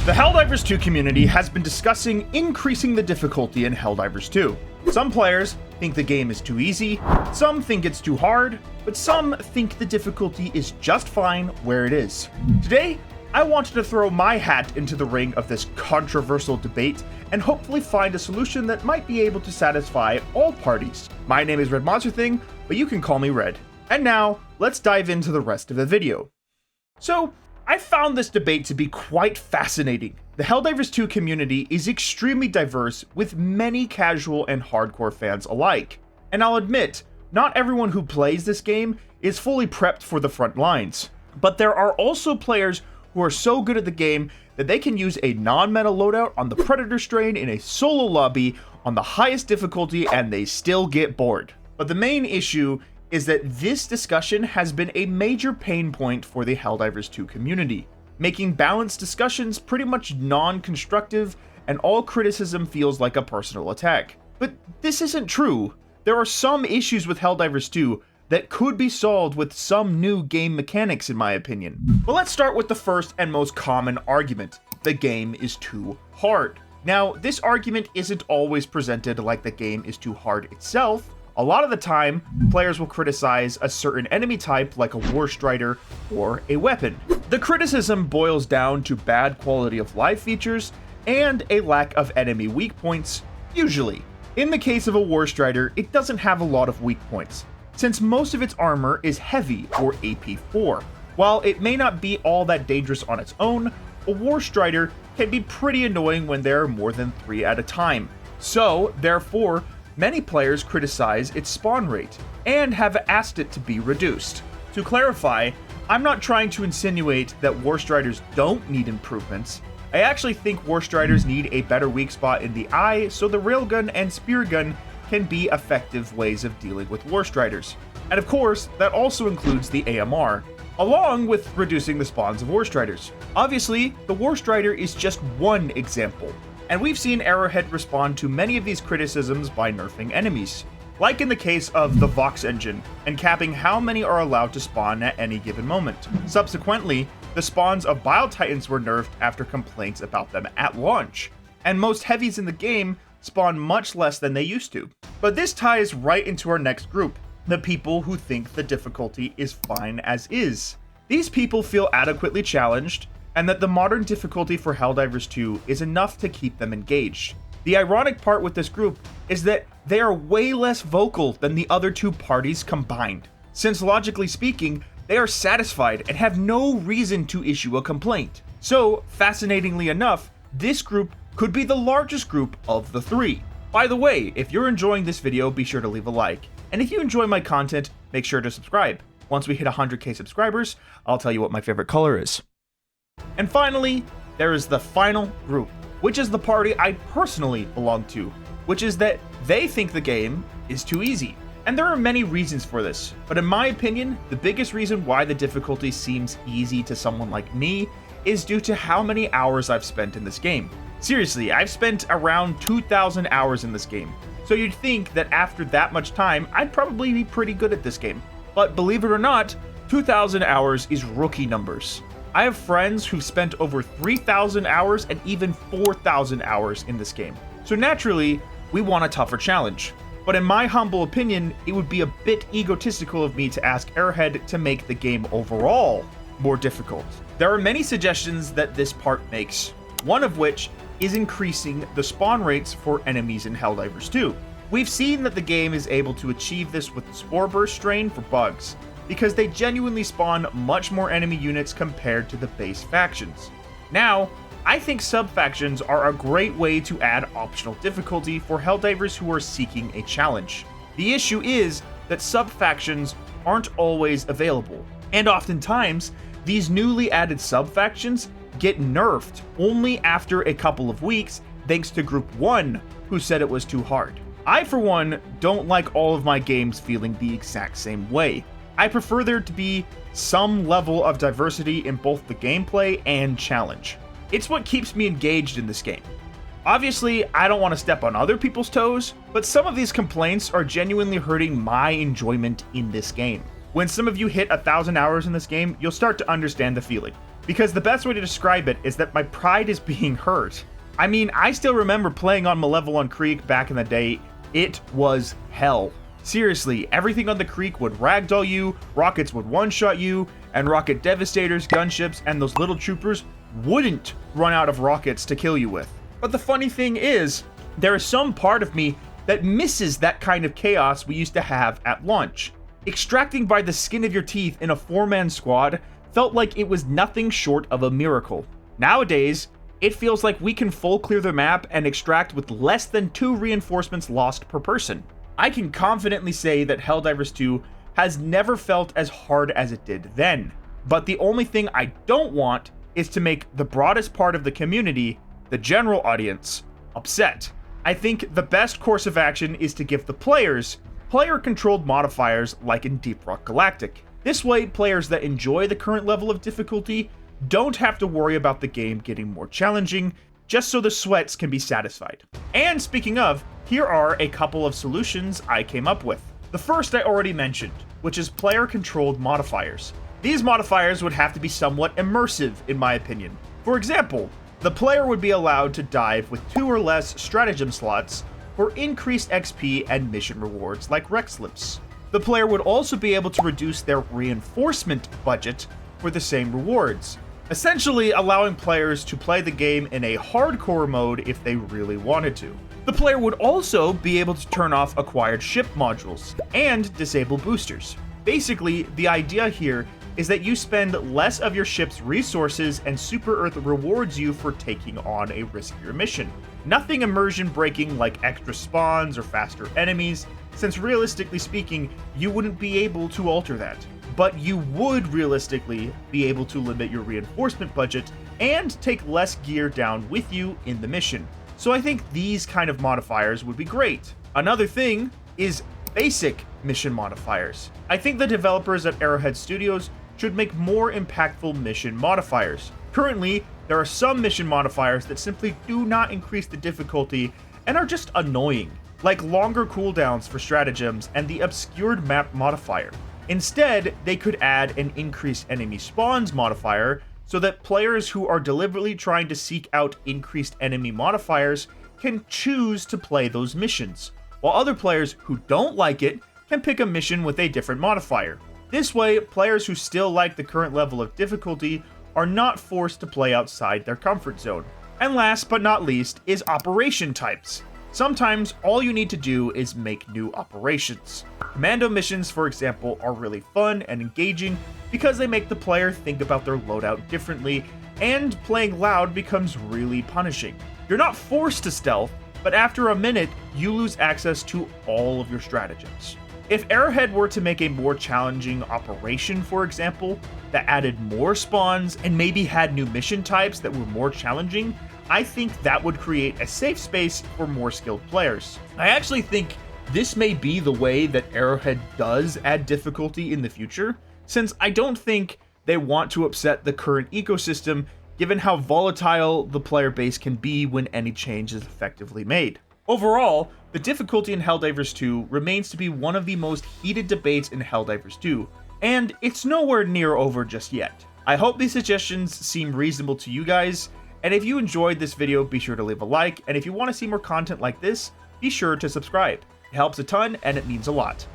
The Helldivers 2 community has been discussing increasing the difficulty in Helldivers 2. Some players think the game is too easy, some think it's too hard, but some think the difficulty is just fine where it is. Today, I wanted to throw my hat into the ring of this controversial debate and hopefully find a solution that might be able to satisfy all parties. My name is Red Monster Thing, but you can call me Red. And now, let's dive into the rest of the video. So, I found this debate to be quite fascinating. The Helldivers 2 community is extremely diverse, with many casual and hardcore fans alike. And I'll admit, not everyone who plays this game is fully prepped for the front lines. But there are also players who are so good at the game that they can use a non-meta loadout on the Predator strain in a solo lobby on the highest difficulty and they still get bored. But the main issue is that this discussion has been a major pain point for the Helldivers 2 community, making balanced discussions pretty much non-constructive, and all criticism feels like a personal attack. But this isn't true. There are some issues with Helldivers 2 that could be solved with some new game mechanics, in my opinion. But let's start with the first and most common argument. The game is too hard. Now, this argument isn't always presented like the game is too hard itself. A lot of the time, players will criticize a certain enemy type like a War Strider or a weapon. The criticism boils down to bad quality of life features and a lack of enemy weak points, usually. In the case of a War Strider, it doesn't have a lot of weak points, since most of its armor is heavy or AP4. While it may not be all that dangerous on its own, a War Strider can be pretty annoying when there are more than 3 at a time. So, therefore, many players criticize its spawn rate, and have asked it to be reduced. To clarify, I'm not trying to insinuate that War Striders don't need improvements. I actually think War Striders need a better weak spot in the eye so the railgun and spear gun can be effective ways of dealing with War Striders. And of course, that also includes the AMR, along with reducing the spawns of War Striders. Obviously, the War Strider is just one example, and we've seen Arrowhead respond to many of these criticisms by nerfing enemies, like in the case of the Vox engine, and capping how many are allowed to spawn at any given moment. Subsequently, the spawns of Bile Titans were nerfed after complaints about them at launch, and most heavies in the game spawn much less than they used to. But this ties right into our next group, the people who think the difficulty is fine as is. These people feel adequately challenged, and that the modern difficulty for Helldivers 2 is enough to keep them engaged. The ironic part with this group is that they are way less vocal than the other two parties combined, since logically speaking, they are satisfied and have no reason to issue a complaint. So, fascinatingly enough, this group could be the largest group of the three. By the way, if you're enjoying this video, be sure to leave a like. And if you enjoy my content, make sure to subscribe. Once we hit 100k subscribers, I'll tell you what my favorite color is. And finally, there is the final group, which is the party I personally belong to, which is that they think the game is too easy. And there are many reasons for this, but in my opinion, the biggest reason why the difficulty seems easy to someone like me is due to how many hours I've spent in this game. Seriously, I've spent around 2,000 hours in this game, so you'd think that after that much time, I'd probably be pretty good at this game. But believe it or not, 2,000 hours is rookie numbers. I have friends who've spent over 3,000 hours and even 4,000 hours in this game. So naturally, we want a tougher challenge. But in my humble opinion, it would be a bit egotistical of me to ask Arrowhead to make the game overall more difficult. There are many suggestions that this part makes, one of which is increasing the spawn rates for enemies in Helldivers 2. We've seen that the game is able to achieve this with the Spore Burst strain for bugs, because they genuinely spawn much more enemy units compared to the base factions. Now, I think sub-factions are a great way to add optional difficulty for Helldivers who are seeking a challenge. The issue is that sub-factions aren't always available, and oftentimes, these newly added sub-factions get nerfed only after a couple of weeks thanks to Group 1, who said it was too hard. I, for one, don't like all of my games feeling the exact same way. I prefer there to be some level of diversity in both the gameplay and challenge. It's what keeps me engaged in this game. Obviously, I don't want to step on other people's toes, but some of these complaints are genuinely hurting my enjoyment in this game. When some of you hit 1,000 hours in this game, you'll start to understand the feeling. because the best way to describe it is that my pride is being hurt. I mean, I still remember playing on Malevelon Creek back in the day. It was hell. Seriously, everything on the creek would ragdoll you, rockets would one-shot you, and rocket devastators, gunships, and those little troopers wouldn't run out of rockets to kill you with. But the funny thing is, there is some part of me that misses that kind of chaos we used to have at launch. Extracting by the skin of your teeth in a 4-man squad felt like it was nothing short of a miracle. Nowadays, it feels like we can full clear the map and extract with less than 2 reinforcements lost per person. I can confidently say that Helldivers 2 has never felt as hard as it did then. But the only thing I don't want is to make the broadest part of the community, the general audience, upset. I think the best course of action is to give the players player-controlled modifiers like in Deep Rock Galactic. This way, players that enjoy the current level of difficulty don't have to worry about the game getting more challenging, just so the sweats can be satisfied. And speaking of, here are a couple of solutions I came up with. The first I already mentioned, which is player-controlled modifiers. These modifiers would have to be somewhat immersive, in my opinion. For example, the player would be allowed to dive with 2 or less stratagem slots for increased XP and mission rewards like Rec Slips. The player would also be able to reduce their reinforcement budget for the same rewards, essentially allowing players to play the game in a hardcore mode if they really wanted to. The player would also be able to turn off acquired ship modules and disable boosters. Basically, the idea here is that you spend less of your ship's resources and Super Earth rewards you for taking on a riskier mission. Nothing immersion breaking like extra spawns or faster enemies, since realistically speaking, you wouldn't be able to alter that. But you would realistically be able to limit your reinforcement budget and take less gear down with you in the mission. So I think these kind of modifiers would be great. Another thing is basic mission modifiers. I think the developers at Arrowhead Studios should make more impactful mission modifiers. Currently, there are some mission modifiers that simply do not increase the difficulty and are just annoying, like longer cooldowns for stratagems and the obscured map modifier. Instead, they could add an increased enemy spawns modifier so that players who are deliberately trying to seek out increased enemy modifiers can choose to play those missions, while other players who don't like it can pick a mission with a different modifier. This way, players who still like the current level of difficulty are not forced to play outside their comfort zone. And last but not least is operation types. Sometimes all you need to do is make new operations. Commando missions, for example, are really fun and engaging because they make the player think about their loadout differently, and playing loud becomes really punishing. You're not forced to stealth, but after a minute, you lose access to all of your stratagems. If Arrowhead were to make a more challenging operation, for example, that added more spawns and maybe had new mission types that were more challenging, I think that would create a safe space for more skilled players. I actually think this may be the way that Arrowhead does add difficulty in the future, since I don't think they want to upset the current ecosystem given how volatile the player base can be when any change is effectively made. Overall, the difficulty in Helldivers 2 remains to be one of the most heated debates in Helldivers 2, and it's nowhere near over just yet. I hope these suggestions seem reasonable to you guys, and if you enjoyed this video, be sure to leave a like, and if you want to see more content like this, be sure to subscribe. It helps a ton, and it means a lot.